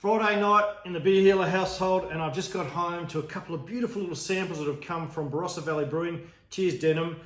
Friday night in the Beer Healer household, and I've just got home to a couple of beautiful little samples that have come from Barossa Valley Brewing. Cheers, Denim.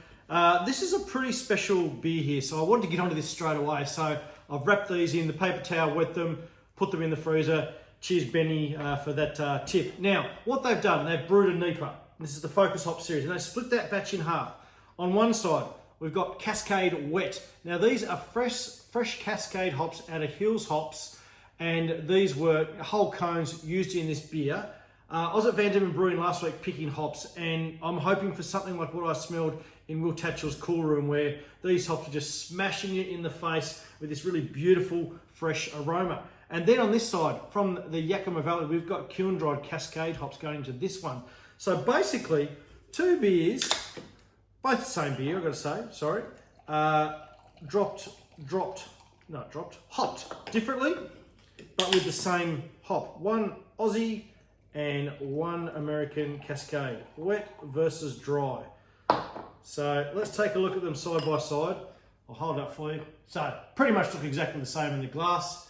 This is a pretty special beer here, so I wanted to get onto this straight away. So I've wrapped these in the paper towel, wet them, put them in the freezer. Cheers, Benny, for that tip. Now, what they've done, they've brewed a NEIPA. This is the Focus Hop series, and they split that batch in half. On one side, we've got Cascade Wet. Now, these are fresh Cascade hops out of Hills Hops, and these were whole cones used in this beer. I was at Van Diemen Brewing last week picking hops, and I'm hoping for something like what I smelled in Will Tatchell's cool room, where these hops are just smashing you in the face with this really beautiful, fresh aroma. And then on this side, from the Yakima Valley, we've got kiln-dried Cascade hops going into this one. So basically, two beers, both the same beer, I've got to say, sorry, hopped differently, but with the same hop. One Aussie and one American Cascade, wet versus dry. So let's take a look at them side by side. I'll hold it up for you. So pretty much look exactly the same in the glass.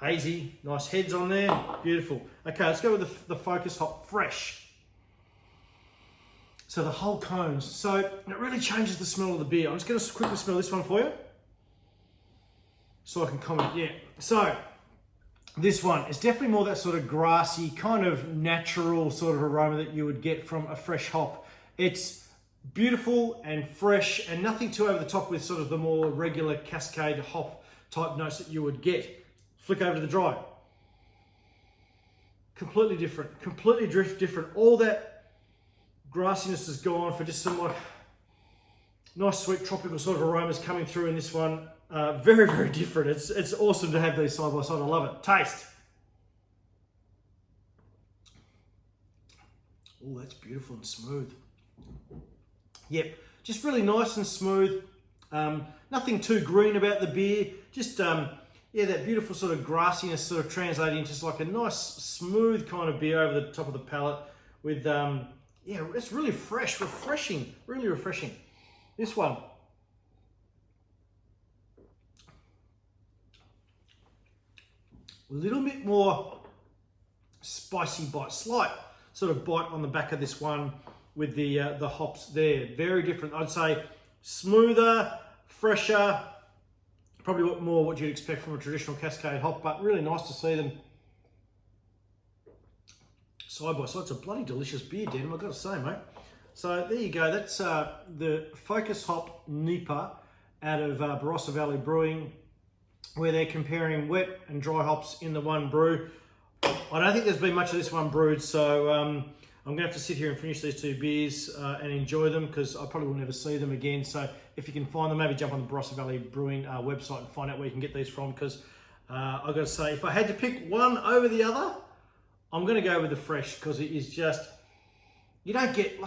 Hazy, nice heads on there, beautiful. Okay, let's go with the Focus Hop Fresh. So the whole cones. So it really changes the smell of the beer. I'm just going to quickly smell this one for you, so I can comment. Yeah. So this one is definitely more that sort of grassy, kind of natural sort of aroma that you would get from a fresh hop. It's beautiful and fresh, and nothing too over the top with sort of the more regular Cascade hop type notes that you would get. Flick over to the dry. Completely different, different. All that grassiness is gone for just some like nice sweet tropical sort of aromas coming through in this one. Very, very different. It's awesome to have these side by side. I love it. Taste. Oh, that's beautiful and smooth. Yep, just really nice and smooth. Nothing too green about the beer. Just yeah, that beautiful sort of grassiness sort of translating into just like a nice smooth kind of beer over the top of the palate with yeah, it's really fresh, refreshing, really refreshing. This one. A little bit more spicy bite, slight sort of bite on the back of this one with the hops there. Very different. I'd say smoother, fresher, probably more what you'd expect from a traditional Cascade hop, but really nice to see them side by side. It's a bloody delicious beer, Denim, I've got to say, mate. So there you go. That's the Focus Hop NEIPA out of Barossa Valley Brewing, where they're comparing wet and dry hops in the one brew. I don't think there's been much of this one brewed, so I'm going to have to sit here and finish these two beers and enjoy them, because I probably will never see them again. So if you can find them, maybe jump on the Barossa Valley Brewing website and find out where you can get these from, because I've got to say, if I had to pick one over the other, I'm going to go with the fresh, because it is just, you don't get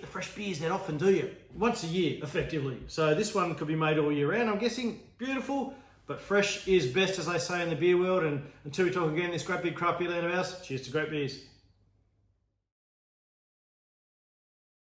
the fresh beers that often, do you? Once a year, effectively. So this one could be made all year round, I'm guessing. Beautiful. But fresh is best, as they say in the beer world. And until we talk again, this great big craft beer land of ours, cheers to great beers.